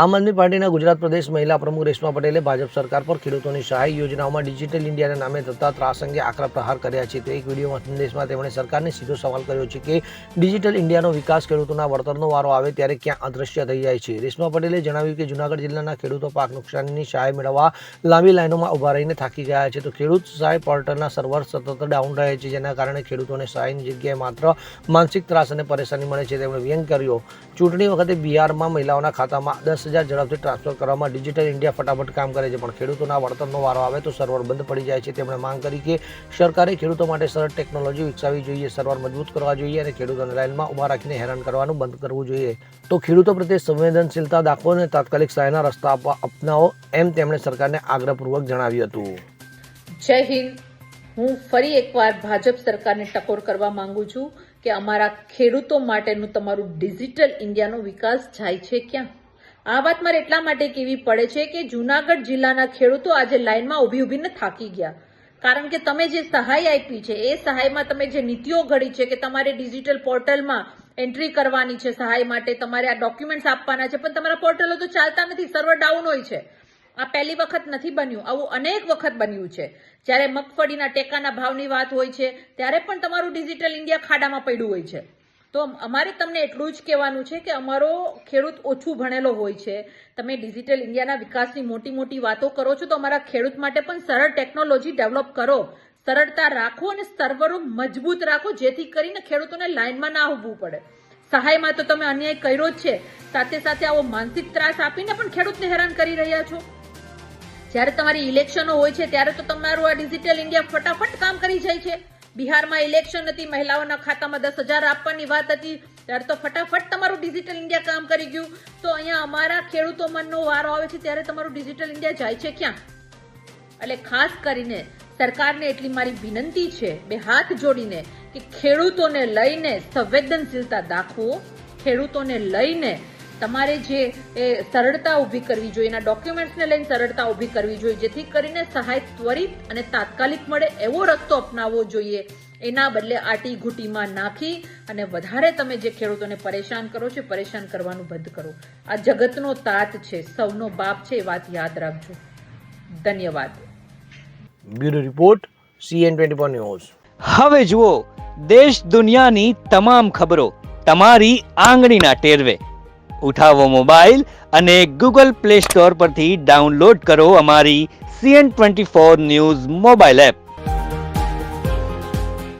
આમ આદમી પાર્ટીના ગુજરાત પ્રદેશ મહિલા પ્રમુખ રેશમા પટેલે ભાજપ સરકાર પર ખેડૂતોની સહાય યોજનાઓમાં ડિજિટલ ઇન્ડિયાના નામે થતા ત્રાસ અંગે આકરા પ્રહાર કર્યા છે. તો એક વિડીયો સંદેશમાં તેમણે સરકારને સીધો સવાલ કર્યો છે કે ડિજિટલ ઇન્ડિયાનો વિકાસ ખેડૂતોના વળતરનો વારો આવે ત્યારે ક્યાં અદૃશ્ય થઈ જાય છે. રેશમા પટેલે જણાવ્યું કે જૂનાગઢ જિલ્લાના ખેડૂતો પાક નુકસાનીની સહાય મેળવવા લાંબી લાઇનોમાં ઊભા રહીને થાકી ગયા છે. તો ખેડૂત સહાય પોર્ટલના સર્વર સતત ડાઉન રહે છે, જેના કારણે ખેડૂતોને સહાયની જગ્યાએ માત્ર માનસિક ત્રાસ અને પરેશાની મળે છે. તેમણે વ્યંગ કર્યો, ચૂંટણી વખતે બિહારમાં મહિલાઓના ખાતામાં 10,000 ઝડપથી ટ્રાન્સફર કરવામાં ડિજિટલ ઇન્ડિયા ફટાફટ કામ કરે છે, પણ ખેડૂતોના વળતરનો વારો આવે તો સર્વર બંધ પડી જાય છે. તેમણે માંગ કરી કે સરકારે ખેડૂતો માટે સરળ ટેકનોલોજી વિકસાવવી જોઈએ, સર્વર મજબૂત કરવા જોઈએ અને ખેડૂતોને લાઇનમાં ઊભા રાખીને હેરાન કરવાનું બંધ કરવું જોઈએ. તો ખેડૂતો પ્રત્યે સંવેદનશીલતા દાખવો અને તાત્કાલિક સહાયના રસ્તા અપનાવો, એમ તેમણે સરકારને આગ્રહપૂર્વક જણાવ્યું હતું. જય હિન્દ. હું ફરી એકવાર ભાજપ સરકારને ટકોર કરવા માંગુ છું કે અમારા ખેડૂતો માટેનું તમારું ડિજિટલ ઇન્ડિયાનો વિકાસ જાય છે ક્યાં? આ વાત મારે એટલા માટે કહેવી પડે છે કે જૂનાગઢ જિલ્લાના ખેડૂતો આજે લાઇનમાં ઊભીને થાકી ગયા, કારણ કે તમે જે સહાય આપી છે એ સહાયમાં તમે જે નીતિઓ ઘડી છે કે તમારે ડિજિટલ પોર્ટલમાં એન્ટ્રી કરવાની છે સહાય માટે, તમારે આ ડોક્યુમેન્ટ્સ આપવાના છે, પણ તમારા પોર્ટલો તો ચાલતા નથી, સર્વર ડાઉન હોય છે. આ પહેલી વખત નથી બન્યું, આવું અનેક વખત બન્યું છે. જ્યારે મગફળીના ટેકાના ભાવની વાત હોય છે ત્યારે પણ તમારું ડિજિટલ ઇન્ડિયા ખાડામાં પડ્યું હોય છે. તો અમારે તમને એટલું જ કહેવાનું છે કે અમારો ખેડૂત ઓછું ભણેલો હોય છે, તમે ડિજિટલ ઇન્ડિયાના વિકાસની મોટી મોટી વાતો કરો છો, તો અમારા ખેડૂત માટે પણ સરળ ટેકનોલોજી ડેવલપ કરો, સરળતા રાખો અને સર્વરો મજબૂત રાખો, જેથી કરીને ખેડૂતોને લાઇનમાં ના ઊભવું પડે. સહાયમાં તો તમે અન્યાય કર્યો જ છે, સાથે સાથે આવો માનસિક ત્રાસ આપીને પણ ખેડૂતને હેરાન કરી રહ્યા છો. જ્યારે તમારી ઇલેક્શનો હોય છે ત્યારે તો તમારું આ ડિજિટલ ઇન્ડિયા ફટાફટ કામ કરી જાય છે. બિહારમાં ઇલેક્શન હતી, મહિલાઓના ખાતામાં 10,000 આપવાની વાત હતી, ત્યારે તો ફટાફટ તમારું ડિજિટલ ઇન્ડિયા કામ કરી ગયું. તો અહીંયા અમારા ખેડૂતો મનનો વારો આવે છે ત્યારે તમારું ડિજિટલ ઇન્ડિયા જાય છે ક્યાં? એટલે ખાસ કરીને સરકારને એટલી મારી વિનંતી છે, બે હાથ જોડીને, કે ખેડૂતોને લઈને સંવેદનશીલતા દાખવો, ખેડૂતોને લઈને તમારે જે સરળતા ઊભી કરવી જોઈએ, એના ડોક્યુમેન્ટ્સને લઈને સરળતા ઊભી કરવી જોઈએ, જેથી કરીને સહાય ત્વરિત અને તાત્કાલિક મળે એવો રસ્તો અપનાવવો જોઈએ. એના બદલે આટી ઘૂંટીમાં નાખી અને વધારે તમે જે ખેડૂતોને પરેશાન કરો છો, પરેશાન કરવાનું બંધ કરો. આ જગતનો તાત છે, સૌનો બાપ છે, એ વાત યાદ રાખજો. ધન્યવાદ. Bureau report, CN24 news. હવે જુઓ દેશ દુનિયાની તમામ ખબરો તમારી આંગળીના ટેરવે. ઉઠાવો મોબાઈલ અને Google Play Store પરથી ડાઉનલોડ કરો અમારી CN24 ન્યૂઝ મોબાઈલ એપ.